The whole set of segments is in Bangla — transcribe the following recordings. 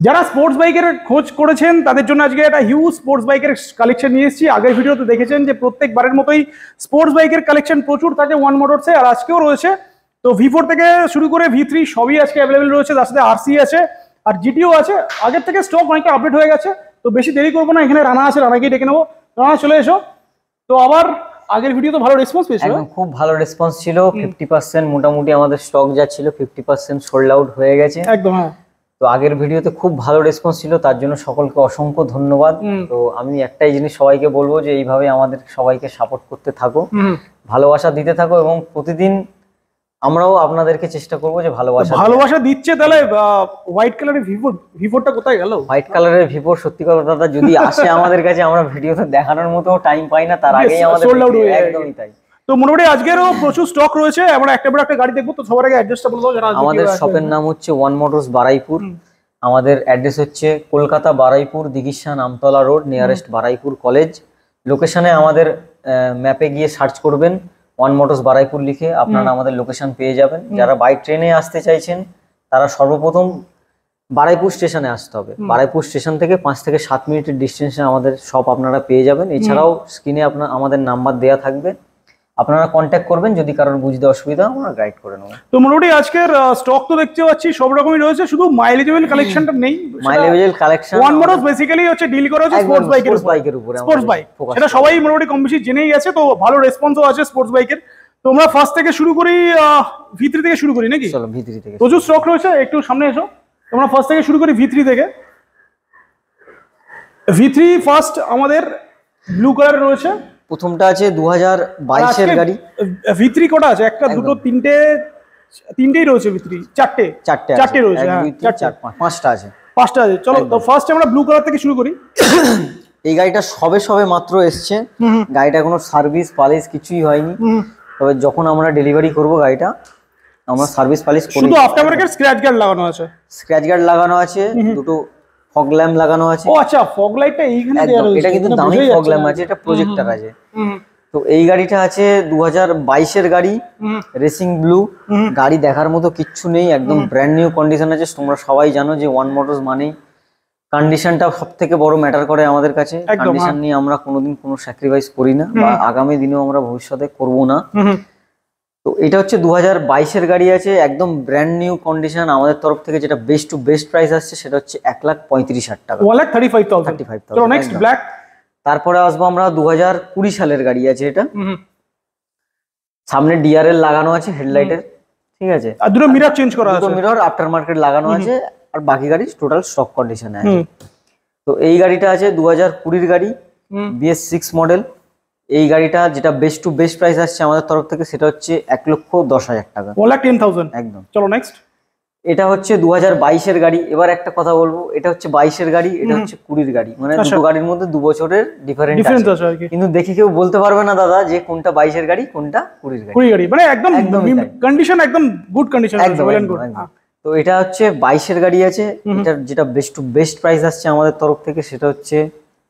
যারা স্পোর্টস বাইকের খোঁজ করেছেন তাদের জন্য আজকে একটা হিউজ স্পোর্টস বাইকের কালেকশন নিয়ে এসেছি। আগের ভিডিওতে দেখেছেন যে প্রত্যেকবারের মতোই স্পোর্টস বাইকের কালেকশন প্রচুর থাকে ওয়ান মোটরসে, আর আজকেও রয়েছে। তো V4 থেকে শুরু করে V3 সবই আজকে অ্যাভেলেবেল রয়েছে, তার সাথে RC আছে আর GTO আছে। আগের থেকে স্টক অনেকটা আপডেট হয়ে গেছে, তো বেশি দেরি করবো না, এখানে রানা আছে, রানাকেই ডেকে নেবো। রানা চলে এসো। তো আবার আগের ভিডিও তো ভালো রেসপন্স পেয়েছিল, খুব ভালো রেসপন্স ছিল। 50% মোটামুটি আমাদের স্টক যা ছিল 50% সোল্ড আউট হয়ে গেছে একদম। হ্যাঁ, তো আগের ভিডিওতে খুব ভালো রেসপন্স ছিল, তার জন্য সকলকে অসংখ্য ধন্যবাদ। তো আমি একটাই জিনিস সবাইকে বলবো যে এইভাবে আমাদের সবাইকে সাপোর্ট করতে থাকো, ভালোবাসা দিতে থাকো, এবং প্রতিদিন আমরাও আপনাদেরকে চেষ্টা করবো যে ভালোবাসা দিচ্ছে। তাহলে হোয়াইট কালারের V4টা কোথায় গেল? হোয়াইট কালারের V4 সত্যি কথা দাদা যদি আসে আমাদের কাছে, আমরা ভিডিওতে দেখানোর মতো টাইম পাই না, তার আগেই আমাদের একদমই তাই। তো মোটামুটি আজকেরও প্রচুর স্টক রয়েছে, আমরা একটা বড় একটা গাড়ি দেখবো। তো সবার আগে অ্যাড্রেসটা বলে দাও যারা। আমাদের শপের নাম হচ্ছে ওয়ান মোটরস বারাইপুর। আমাদের অ্যাড্রেস হচ্ছে Kolkata Baraipur, Dighisha Namtala road, nearest Baraipur college. লোকেশনে আমাদের ম্যাপে গিয়ে সার্চ করবেন ওয়ান মোটরস বারাইপুর লিখে, আপনারা আমাদের লোকেশন পেয়ে যাবেন। যারা বাই ট্রেনে আসতে চাইছেন তারা সর্বপ্রথম বারাইপুর স্টেশনে আসতে হবে। বারাইপুর স্টেশন থেকে 5 থেকে 7 মিনিটের ডিস্টেন্সে আমাদের শপ আপনারা পেয়ে যাবেন। এছাড়াও স্ক্রিনে আমাদের নাম্বার দেওয়া থাকবে, আপনারা কন্ট্যাক্ট করবেন। যদি কারোর বুঝতে অসুবিধা আমরা গাইড করে নেব। তো মোটামুটি আজকের স্টক তো দেখতে পাচ্ছি সব রকমই রয়েছে, শুধু মাইলেজেবল কালেকশনটা নেই। মাইলেজেবল কালেকশন ওয়ান মোটরস বেসিক্যালি হচ্ছে ডিল করা হচ্ছে স্পোর্টস বাইকের উপরে। স্পোর্টস বাইক সেটা সবাই মোটামুটি কম বেশি জেনেই গেছে, তো ভালো রেসপন্সও আছে স্পোর্টস বাইকের। তো আমরা ফার্স্ট থেকে শুরু করি, V3 থেকে শুরু করি নাকি? চলো V3 থেকে। প্রচুর স্টক রয়েছে, একটু সামনে এসো। তোমরা ফার্স্ট থেকে শুরু করি V3 থেকে। V3 ফার্স্ট আমাদের ব্লু কালার রয়েছে। প্রথমটা আছে 2022 এর গাড়ি। V3 কটা আছে? একটা, দুটো, তিনটেই রয়েছে। V3 চারটে রয়েছে। পাঁচটা আছে। চলো তো ফার্স্ট আমরা ব্লু কালার থেকে শুরু করি। এই গাড়িটা সবে মাত্র এসছে। গাড়িটা কোনো সার্ভিস পালিশ কিছুই হয়নি, তবে যখন আমরা ডেলিভারি করব গাড়িটা আমরা সার্ভিস পালিশ করি। শুধু আফটার মার্কেট স্ক্র্যাচ গার্ড লাগানো আছে। দুটো ফগ ল্যাম্প লাগানো আছে। ও আচ্ছা, ফগ লাইটটা এইখানে দেয়া রয়েছে। এটা কিন্তু দামি ফগ ল্যাম্প আছে, এটা প্রজেক্টর আছে। তো এই গাড়িটা আছে 2022 এর গাড়ি, রেসিং ব্লু। গাড়ি দেখার মতো কিচ্ছু নেই, একদম ব্র্যান্ড নিউ কন্ডিশন আছে। তোমরা সবাই জানো যে ওয়ান মোটরস মানেই কন্ডিশনটা সব থেকে বড় ম্যাটার করে আমাদের কাছে। কন্ডিশন নিয়ে আমরা কোনোদিন কোনো স্যাক্রিফাইস করি না, বা আগামী দিনেও আমরা ভবিষ্যতে করব না। তো এটা হচ্ছে 2022 এর গাড়ি আছে, একদম ব্র্যান্ড নিউ কন্ডিশন। আমাদের তরফ থেকে যেটা বেস্ট টু বেস্ট প্রাইস আসছে সেটা হচ্ছে 1,35,000 টাকা। 1,35,000। চলো নেক্সট ব্ল্যাক। তারপরে আসবো আমরা 2020 সালের গাড়ি আছে এটা। সামনে DRL লাগানো আছে হেডলাইটের, ঠিক আছে। আর দুটো মিরর চেঞ্জ করা আছে, দুটো মিরর আফটার মার্কেট লাগানো আছে, আর বাকি গাড়ি টোটাল স্টক কন্ডিশনে আছে। তো এই গাড়িটা আছে 2020 গাড়ি, BS6 মডেল। এই গাড়িটা যেটা বেস্ট টু বেস্ট প্রাইস আসছে আমাদের তরফ থেকে সেটা হচ্ছে 1,10,000 টাকা। 1,10,000 একদম। চলো নেক্সট। এটা হচ্ছে 2022 এর গাড়ি। এবার একটা কথা বলবো, এটা হচ্ছে 22 এর গাড়ি, এটা হচ্ছে 20 গাড়ি, মানে দুটো গাড়ির মধ্যে 2 বছরের ডিফারেন্স আছে। কিন্তু দেখে কেউ বলতে পারবে না দাদা যে কোনটা 22 এর গাড়ি কোনটা 20 গাড়ি। মানে একদম কন্ডিশন, একদম গুড কন্ডিশন। তো এটা হচ্ছে 22 এর গাড়ি আছে। এটা যেটা বেস্ট টু বেস্ট প্রাইস আসছে আমাদের তরফ থেকে সেটা হচ্ছে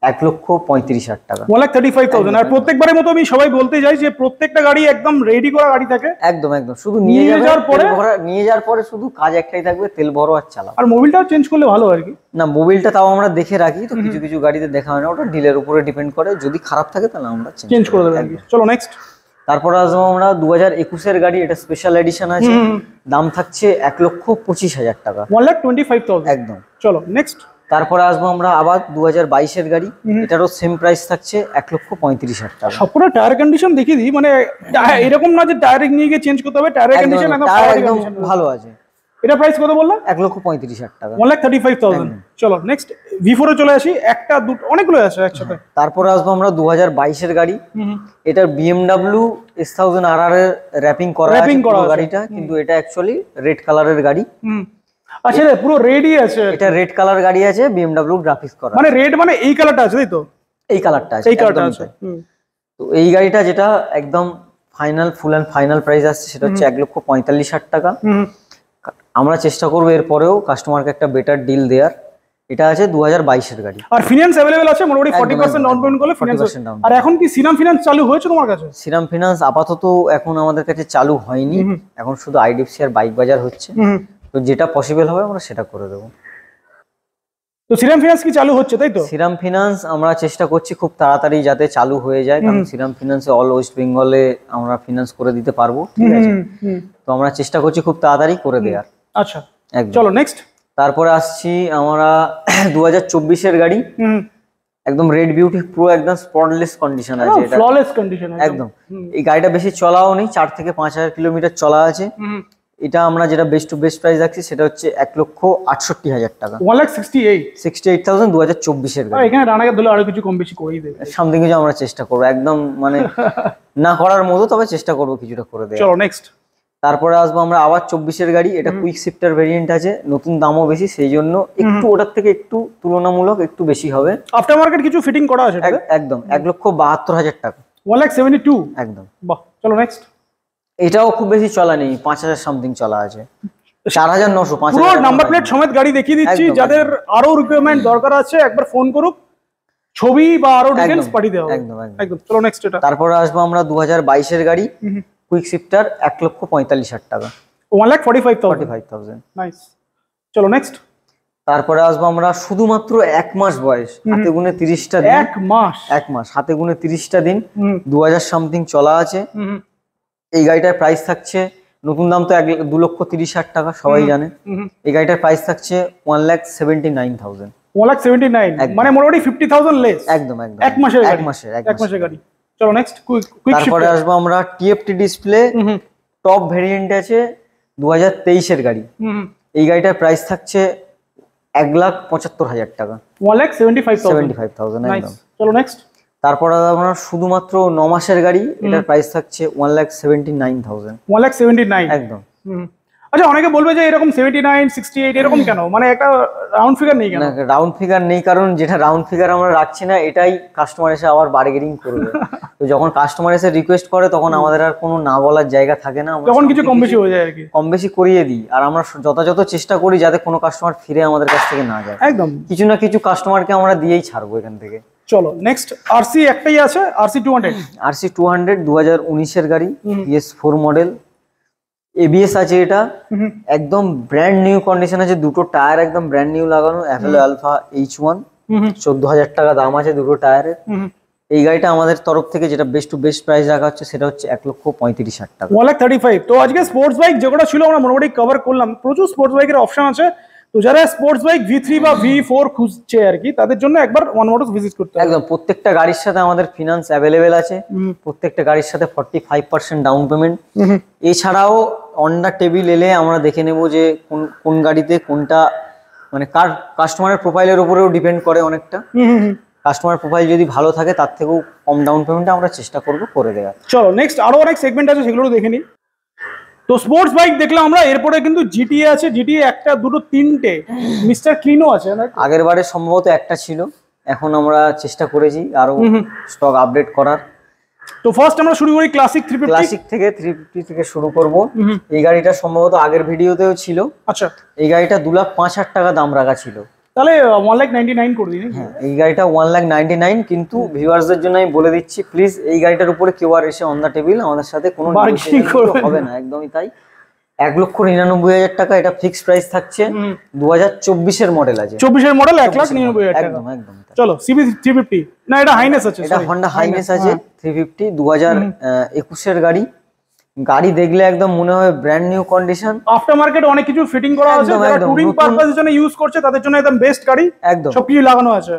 1,35,000 টাকা। 1,35,000। আর প্রত্যেকবারের মতো আমি সবাই বলতে যাই যে প্রত্যেকটা গাড়ি একদম রেডি করা গাড়ি থাকে। একদম শুধু নিয়ে যাওয়ার পরে শুধু কাজ একটাই থাকবে, তেল ভরো আর চালাও। আর মোবিলটাও চেঞ্জ করলে ভালো আর কি। না, মোবিলটা তাও আমরা দেখে রাখি, তো কিছু কিছু গাড়িতে দেখা হয় না, ওটা ডিলের উপরে ডিপেন্ড করে। যদি খারাপ থাকে তাহলে আমরা চেঞ্জ করে দেব আর কি। চলো নেক্সট। তারপরে আসবো আমরা 2021 এর গাড়ি, এটা স্পেশাল এডিশন আছে। দাম থাকছে 1,25,000 টাকা। 1,25,000 একদম। চলো নেক্সট। তারপরে আসবো আমরা আবার 2022 এর গাড়ি, এটারও সেম প্রাইস থাকছে 1,35,000 টাকা। সবগুলো টায়ার কন্ডিশন দেখিয়ে দিই, মানে এরকম না যে টায়ার নিয়ে গিয়ে চেঞ্জ করতে হবে। টায়ার কন্ডিশন একদম ভালো আছে। এটা প্রাইস কত বললাম? 1,35,000 টাকা। 1,35,000। চলো নেক্সট। V4 এ চলে আসি। একটা দুটো অনেকগুলো আছে একসাথে। তারপরে আসবো আমরা 2022 এর গাড়ি, এটার BMW S1000 RR এর র‍্যাপিং করা গাড়িটা, কিন্তু এটা অ্যাকচুয়ালি রেড কালারের গাড়ি। আচ্ছা, পুরো রেডই আছে। এটা রেড কালার গাড়ি আছে, BMW গ্রাফিক্স করা। মানে রেড মানে এই কালারটা আছে, তাই তো? এই কালারটা আছে। তো এই গাড়িটা যেটা একদম final full and final price আসছে সেটা হচ্ছে 1,45,000 টাকা। আমরা চেষ্টা করবো এরপরেও কাস্টমারকে একটা বেটার ডিল দেওয়ার। এটা আছে 2022 এর গাড়ি। আর ফিনান্স अवेलेबल আছে মোটামুটি 40% ডাউন পেমেন্ট করলে ফিনান্স। আর এখন কি সিরাম ফিনান্স চালু হয়েছে তোমার কাছে? সিরাম ফিনান্স আপাতত এখন আমাদের কাছে চালু হয়নি, এখন শুধু IDFC আর বাইক বাজার হচ্ছে। তো যেটা পসিবল হবে আমরা সেটা করে দেবো। তো শ্রীরাম ফিনান্স কি চালু হচ্ছে তাই তো? শ্রীরাম ফিনান্স আমরা চেষ্টা করছি খুব তাড়াতাড়ি যাতে চালু হয়ে যায়, কারণ শ্রীরাম ফিনান্সে অল ওয়েস্ট বেঙ্গলে আমরা ফিনান্স করে দিতে পারবো, ঠিক আছে? তো আমরা চেষ্টা করছি খুব তাড়াতাড়ি করে দেওয়ার। আচ্ছা একদম। চলো নেক্সট। তারপরে আসছি আমরা 2024-এর গাড়ি, একদম রেড বিউটি প্রো, একদম স্পটলেস কন্ডিশন আছে এটা, ফ্ললেস কন্ডিশন একদম। এই গাড়িটা বেশি চলাও নেই, 4 থেকে 5,000 কিলোমিটার চলা আছে। এটা আমরা যেটা বেস্ট টু বেস্ট প্রাইস রাখছি সেটা হচ্ছে 1,68,000 টাকা, 1,68,000 2024-এর গাড়ি। এখানে রানাকে দিলে আরো কিছু কম বেশি করেই দেবে, সামথিং কিছু আমরা চেষ্টা করবো, একদম মানে না করার মতো, তবে চেষ্টা করবো কিছুটা করে দেওয়া। চলো নেক্সট। তারপরে আসবো আমরা আবার 24-এর গাড়ি, এটা কুইক শিফটার ভেরিয়েন্ট আছে, নতুন দামও বেশি, সেই জন্য একটু ওটার থেকে একটু তুলনামূলক একটু বেশি হবে। আফটার মার্কেট কিছু ফিটিং করা আছে একদম 1,72,000 টাকা, 1,72,000 একদম। বাহ, চলো নেক্সট। এটাও খুব বেশি চলা নেই, 5,000 সামথিং চলা আছে, 4,900, পুরো 5,000 নাম্বার প্লেট সমেত গাড়ি দেখিয়ে দিচ্ছি। যাদের আরো রিকোয়ারমেন্ট দরকার আছে একবার ফোন করুক, ছবি বা আরো ডিটেইলস পাঠিয়ে দেওয়া হবে। একদম একদম। চলো নেক্সট এটা। তারপরে আসবো আমরা 2022-এর গাড়ি, কুইক শিফটার, 1,45,000 টাকা, 1,45,000 নাইস। চলো নেক্সট। তারপরে আসবো আমরা শুধুমাত্র 1 মাস বয়স, হাতে গুনে 30টা দিন, 1 মাস হাতে গুনে 30টা দিন, 2,000 সামথিং চলা আছে। এই গাড়িটার প্রাইস থাকছে, নতুন দাম তো 2,30,000 টাকা, সবাই জানে। এই গাড়িটার প্রাইস থাকছে 1,79,000, 1,79,000 মানে মোটামুটি 50,000 লেস। একদম 1 মাসের গাড়ি। চলো নেক্সট। তারপরে আসবো আমরা টিএফটি ডিসপ্লে, টপ ভেরিয়েন্ট আছে, 2023-এর গাড়ি। এই গাড়িটার প্রাইস থাকছে 1,75,000 টাকা, 1,75,000 একদম। চলো নেক্সট। তারপর আমরা শুধুমাত্র 9 মাসের গাড়ি, এটার প্রাইস থাকছে 1,79,000, 1,79,000 একদম। আচ্ছা, অনেকে বলবে যে এরকম 79, 68 এরকম কেন, মানে একটা রাউন্ড ফিগার নেই কেন? রাউন্ড ফিগার নেই কারণ যেটা রাউন্ড ফিগার আমরা রাখছি না, এটাই কাস্টমার এসে আবার বার্গেনিং করবে। তো যখন কাস্টমার এসে রিকোয়েস্ট করে তখন আমাদের আর কোনো না বলার জায়গা থাকে না, তখন কিছু কম বেশি হয়ে যায় আর কি, কম বেশি করিয়ে দিই। আর আমরা যথাযথ চেষ্টা করি যাতে কোনো কাস্টমার ফিরে আমাদের কাছ থেকে না যায়, একদম। কিছু না কিছু কাস্টমারকে আমরা দিয়েই ছাড়বো এখান থেকে। চলো নেক্সট। আরসি একটাই আছে, আরসি 200, 2019-এর গাড়ি, PS4 মডেল, এবিএস আছে এটা, একদম ব্র্যান্ড নিউ কন্ডিশন আছে, দুটো টায়ার একদম ব্র্যান্ড নিউ লাগানো, অ্যাভেলো আলফা H1, 14,000 টাকা দাম আছে দুটো টায়ারের। এই গাড়িটা আমাদের তরফ থেকে যেটা বেস্ট টু বেস্ট প্রাইস রাখা হচ্ছে সেটা হচ্ছে 1,35,000 টাকা, 1,35,000। তো আজকে স্পোর্টস বাইক যেগুলো ছিল আমরা মোটামুটি কভার করলাম। প্রচুর স্পোর্টস বাইকের অপশন আছে, তো যারা স্পোর্টস বাইক V3 বা V4 খুঁজছে আর কি, তাদের জন্য একবার ওয়ান মোটরস ভিজিট করতে হবে। একদম। প্রত্যেকটা গাড়ির সাথে আমাদের ফিনান্স অ্যাভেলেবেল আছে, প্রত্যেকটা গাড়ির সাথে 45% ডাউন পেমেন্ট। এছাড়াও অন দ্য টেবিল এলে আমরা দেখে নেব যে কোন গাড়িতে কোনটা, মানে কার কাস্টমারের প্রোফাইলের উপরেও ডিপেন্ড করে অনেকটা। কাস্টমার প্রোফাইল যদি ভালো থাকে তার থেকেও কম ডাউন পেমেন্টে আমরা চেষ্টা করব করে দেওয়ার। চলো নেক্সট, আরো অনেক সেগমেন্ট আছে সেগুলো দেখে নিই। তো স্পোর্টস বাইক দেখলাম আমরা, এরপরে কিন্তু জিটিএ আছে, জিটিএ একটা দুটো তিনটে, মিস্টার ক্লিনও আছে না? আগের বারে সম্ভবত একটা ছিল, এখন আমরা চেষ্টা করেছি আরো স্টক আপডেট করার। তো ফার্স্ট আমরা শুরু করি ক্লাসিক 350। ক্লাসিক থেকে 350 থেকে শুরু করব। এই গাড়িটা সম্ভবত আগের ভিডিওতেও ছিল। আচ্ছা, এই গাড়িটা 2,05,000 টাকা দাম রাখা ছিল, তাহলে 1,99,000 করে দিন। হ্যাঁ, এই গাড়িটা 1,99,000, কিন্তু ভিউয়ার্সদের জন্য আমি বলে দিচ্ছি প্লিজ এই গাড়িটার উপরে কেউ আর এসে অন দ্য টেবিল আমাদের সাথে কোনো হবে না, একদমই তাই। 1,99,000 টাকা এটা ফিক্সড প্রাইস থাকছে। 2024-এর মডেল আছে, 24-এর মডেল 1,99,000 টাকা, একদম একদম। চলো সিবি 350, না এটা হাইনেস আছে, এটা হন্ডা হাইনেস আছে 350, 2021-এর গাড়ি। গাড়ি দেখলে একদম মনে হয় brand new condition. After market অনেক কিছু ফিটিং করা আছে, যারা টুরিং পারপাসের জন্য ইউজ করছে তাদের জন্য একদম বেস্ট গাড়ি, একদম সবকিছু লাগানো আছে,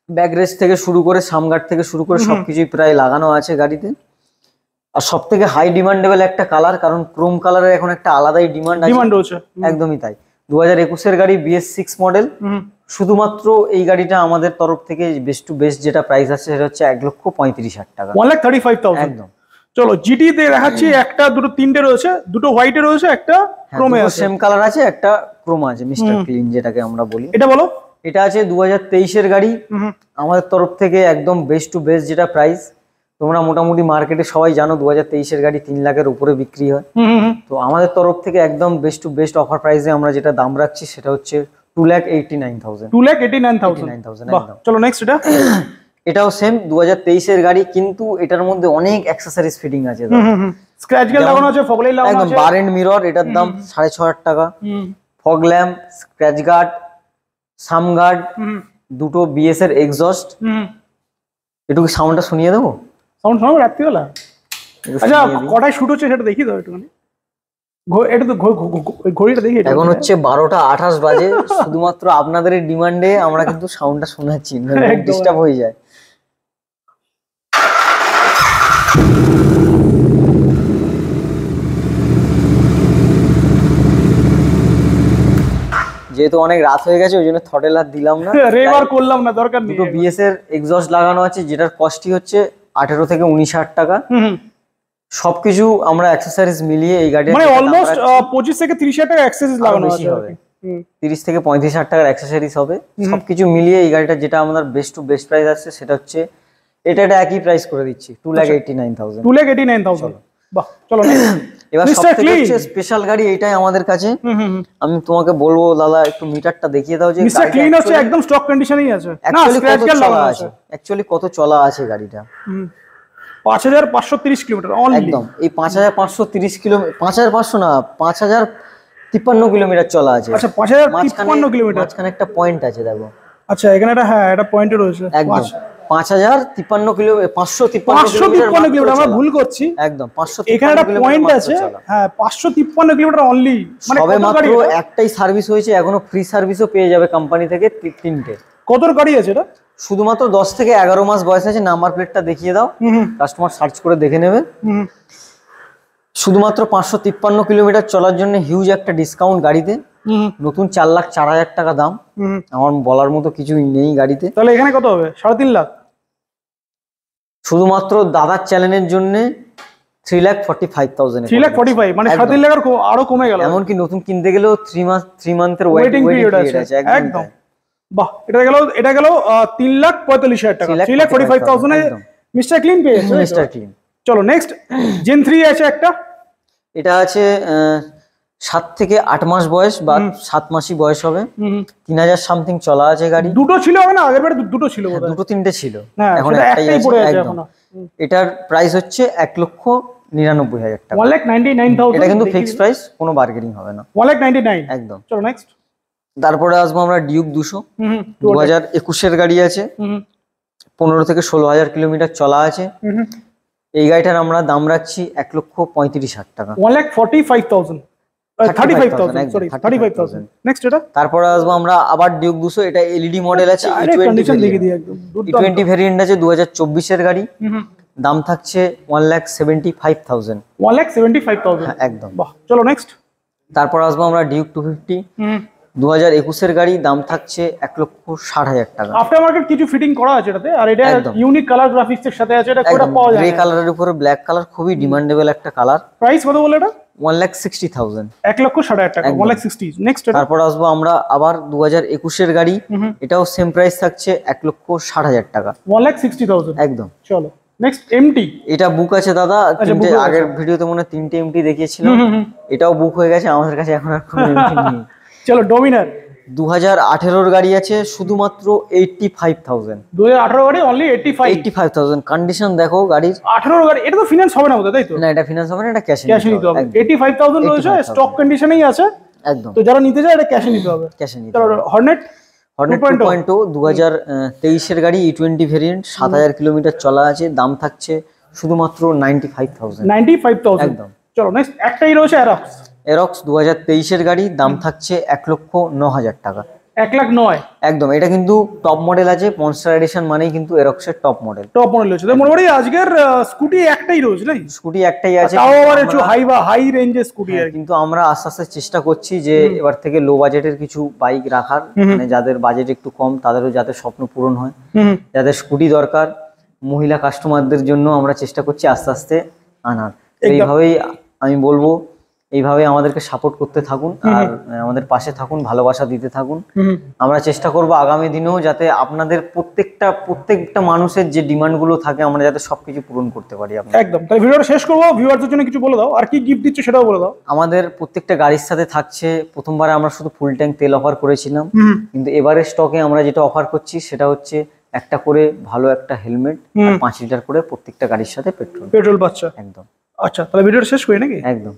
ব্যাক রেস্ট থেকে শুরু করে সামগার্ড থেকে শুরু করে সবকিছুই প্রায় লাগানো আছে গাড়িতে। আর সব থেকে হাই ডিমান্ডেবল একটা কালার, কারণ ক্রোম কালারের এখন একটা আলাদাই ডিমান্ড রয়েছে, একদমই তাই। 2021-এর গাড়ি BS6 মডেল। শুধুমাত্র এই গাড়িটা আমাদের তরফ থেকে বেস্ট টু বেস্ট যেটা প্রাইস আছে সেটা হচ্ছে 1,35,000 টাকা, 1,35,000 একদম। চলো জিটি তে দেখাচ্ছি, একটা দুটো তিনটে রয়েছে, দুটো হোয়াইটে রয়েছে, একটা ক্রোমে আছে, সেম কালার আছে, একটা ক্রোম আছে, মিস্টার ক্লিন যেটাকে আমরা বলি। এটা বলো। এটা আছে 2023-এর গাড়ি, আমাদের তরফ থেকে একদম বেস্ট টু বেস্ট যেটা প্রাইস। তোমরা মোটামুটি মার্কেটে সবাই জানো 2023-এর গাড়ি 3 লাখের উপরে বিক্রি হয়, তো আমাদের তরফ থেকে একদম বেস্ট টু বেস্ট অফার প্রাইসে আমরা যেটা দাম রাখছি সেটা হচ্ছে 2,89,000, 2,89,000। চলো নেক্সট। এটাও সেম 2023-এর গাড়ি, কিন্তু এটার মধ্যে অনেক অ্যাকসেসরিজ ফিটিং আছে, স্ক্র্যাচ গার্ড লাগানো আছে, ফগ লাইট লাগানো আছে, একদম বার এন্ড মিরর, এটার দাম 6,500 টাকা, ফগ ল্যাম্প, স্ক্র্যাচ গার্ড, সামগার্ড, হুম দুটো বিএস এর এক্সস্ট। হুম। একটু সাউন্ডটা শুনিয়ে দেবো? সাউন্ড শোনাবো রাত্রিবেলা? একটু আচ্ছা শুনিয়ে দিই। কটায় শুট হচ্ছে সেটা দেখি তো একটুখানি, এটা তো ঘড়িটা দেখি এটা। এখন হচ্ছে 12টা 28 বাজে। শুধুমাত্র আপনাদের এই ডিমান্ডে আমরা কিন্তু সাউন্ডটা শোনাচ্ছি, একদম। ডিস্টার্ব হয়ে যায়। যেহেতু অনেক রাত হয়ে গেছে ওই জন্য থ্রটেল আর দিলাম না। রেবার করলাম না, দরকার নেই। দুটো বিএস এর এক্সস্ট লাগানো আছে, যেটার কস্টই হচ্ছে 18 থেকে 19,000 টাকা। হুম। সবকিছু আমরা অ্যাক্সেসরিজ মিলিয়ে এই গাড়ির মানে অলমোস্ট 25 থেকে 30,000 টাকা অ্যাক্সেসরিজ লাগানো বেশি আছে হবে। 30 থেকে 35,000 টাকার অ্যাক্সেসরিজ হবে। সবকিছু মিলিয়ে এই গাড়িটা যেটা আমাদের বেস্ট টু বেস্ট প্রাইস আছে সেটা হচ্ছে এটা একই প্রাইস করে দিচ্ছি 2,89,000। 2,89,000। বাহ, চলো এবার Mr. সবথেকে Clean। হচ্ছে স্পেশাল গাড়ি এটাই আমাদের কাছে। আমি তোমাকে বলবো দাদা একটু মিটারটা দেখিয়ে দাও যে মিস্টার ক্লিন হচ্ছে একদম স্টক কন্ডিশনেই আছে, না অ্যাকচুয়ালি স্ক্র্যাচ কত গার্ড চলা লাগানো আছে, আছে। অ্যাকচুয়ালি কত চলা আছে গাড়িটা। 5,530 কিলোমিটার অনলি। একদম এই 5,530 কিলোমিটার, 5,500 না 5,053 কিলোমিটার চলা আছে। আচ্ছা 5,053 কিলোমিটার। মাঝখানে একটা পয়েন্ট আছে দেখো। আচ্ছা এখানে একটা, হ্যাঁ একটা পয়েন্ট রয়েছে। একদম 5,053 কিলোমিটার, 553 553 কিলোমিটার, আমরা ভুল করছি। একদম 553 এখানে একটা পয়েন্ট আছে, হ্যাঁ 553 কিলোমিটার অনলি। মানে সবে কত মাত্র গাড়ি এটা? একটাই সার্ভিস হয়েছে, এখনো ফ্রি সার্ভিসও পেয়ে যাবে কোম্পানি থেকে 3টে। কত গাড়ি আছে এটা? শুধুমাত্র 10 থেকে 11 মাস বয়স আছে। নাম্বার প্লেটটা দেখিয়ে দাও, কাস্টমার সার্চ করে দেখে নেবে। শুধুমাত্র 553 কিলোমিটার চলার জন্য হিউজ একটা ডিসকাউন্ট গাড়িতে। নতুন 4,04,000 টাকা দাম। আমার বলার মতো কিছুই নেই গাড়িতে। তাহলে এখানে কত হবে? 3.5 লাখ। শুধুমাত্র দাদার চ্যানেলের জন্য 3,45,000। 3,45,000 মানে 3.5 লাখের আরো কমে গেল। এমনকি নতুন কিনতে গেলেও 3 মান্থের ওয়েটিং পিরিয়ড আছে। একদম। বাহ, এটা গেল 3,45,000 টাকা। 3,45,000 এ মিস্টার ক্লিন পেয়েছে। Mister clean. চলো নেক্সট জেন 3 আছে একটা। এটা আছে 7 থেকে 8 মাস বয়স বা 7 মাসই বয়স হবে। 3,000 সামথিং চলা আছে গাড়ি। দুটো ছিল হবে না? আগের বারে দুটো ছিল বোধহয়। দুটো 3টে ছিল, এখন এখন একটাই আছে। পড়ে আছে একদম। এখন। এটার প্রাইস হচ্ছে 1,99,000 টাকা। 1,99,000। এটা কিন্তু ফিক্সড প্রাইস, কোনো বার্গেনিং হবে না। 1,99,000 একদম। চলো নেক্সট। তারপরে আসবো আমরা ডিউক 200। 2021 এর গাড়ি আছে। 15 থেকে 16,000 কিলোমিটার চলা আছে। এই গাড়িটার আমরা দাম রাখছি 1,35,000 টাকা। 1,45,000 35,000 সরি 35,000। নেক্সট এটা। তারপরে আসবো আমরা আবার ডিউক 200। এটা এলইডি মডেল আছে, কন্ডিশন দেখে দিই একদম E20 ভেরিয়েন্ট আছে, 2024 এর গাড়ি। দাম থাকছে 1,75,000। 1,75,000 একদম। বাহ, চলো নেক্সট। তারপর আসবো আমরা ডিউক 250। 2021 এর গাড়ি, দাম থাকছে 1,60,000 টাকা। আফটার মার্কেট কিছু ফিটিং করা আছে এটাতে, আর এটা ইউনিক কালার গ্রাফিক্স এর সাথে আছে। এটা কোটা পাওয়া যায় গ্রে কালারের উপরে ব্ল্যাক কালার, খুবই ডিমান্ডেবল একটা কালার। প্রাইস কত বলে এটা? 1,60,000। 1,60,000 টাকা। 1,60,000। নেক্সট। তারপর আসবো আমরা আবার 2021 এর গাড়ি। এটাও সেম প্রাইস থাকছে 1,60,000 টাকা। 1,60,000 একদম। চলো নেক্সট এমটি। এটা বুক আছে দাদা। তিনটে আগের ভিডিওতে মনে হয় 3টে এমটি দেখিয়েছিলাম। এটাও বুক হয়ে গেছে, আমাদের কাছে এখন আর কোনো এমটি নেই। চলো ডমিনার। 2018 এর গাড়ি আছে, শুধুমাত্র 85,000। 2018 গাড়ি অনলি 85,000। কন্ডিশন দেখো গাড়ির। 18 গাড়ি, এটা তো ফিনান্স হবে না বোধহয়, তাই তো? না, এটা ফিনান্স হবে না, এটা ক্যাশে নিতে হবে। 85,000 রয়েছে, স্টক কন্ডিশনেই আছে। একদম। তো যারা নিতে চায় এটা ক্যাশে নিতে হবে। ক্যাশে নিতে চলো হবে। হর্নেট 2.0 2023 এর গাড়ি, E20 ভেরিয়েন্ট, 7,000 কিলোমিটার চলা আছে। দাম থাকছে শুধুমাত্র 95,000। 95,000 একদম। চলো নেক্সট একটাই রয়েছে অ্যারক্স। এরক্স 2023 এর গাড়ি, দাম থাকছে 1,09,000 টাকা। 1,09,000 একদম। এটা কিন্তু টপ মডেল আছে, মনস্টার এডিশন মানেই কিন্তু এরক্সের টপ মডেল। টপ মডেল রয়েছে। মোটামুটি আজকের স্কুটি একটাই রয়েছে, নাই? স্কুটি একটাই আছে, তাও আবার একটু হাই রেঞ্জের স্কুটি আর কি। কিন্তু আমরা আস্তে আস্তে চেষ্টা করছি যে এবার থেকে লো বাজেটের কিছু বাইক রাখার, মানে যাদের বাজেট একটু কম তাদেরও যাতে স্বপ্ন পূরণ হয়। যাদের স্কুটি দরকার, মহিলা কাস্টমারদের জন্য আমরা চেষ্টা করছি আস্তে আস্তে আনার। এইভাবেই আমি বলবো, এইভাবে আমাদেরকে সাপোর্ট করতে থাকুন আর আমাদের পাশে থাকুন, ভালোবাসা দিতে থাকুন। আমরা চেষ্টা করব আগামী দিনেও যাতে আপনাদের প্রত্যেকটা মানুষের যে ডিমান্ডগুলো থাকে আমরা যাতে সবকিছু পূরণ করতে পারি। একদম। তাহলে ভিডিওটা শেষ করবো, ভিউয়ারদের জন্য কিছু বলে দাও, আর কি গিফট দিচ্ছ সেটাও বলে দাও। আমাদের প্রত্যেকটা গাড়ির সাথে থাকছে, প্রথমবারে আমরা শুধু ফুল ট্যাঙ্ক তেল অফার করেছিলাম, কিন্তু এবারে স্টকে আমরা যেটা অফার করছি সেটা হচ্ছে একটা করে ভালো একটা হেলমেট, 5 লিটার করে প্রত্যেকটা গাড়ির সাথে পেট্রোল পাচ্ছ। একদম। আচ্ছা তাহলে ভিডিওটা শেষ করি নাকি? একদম।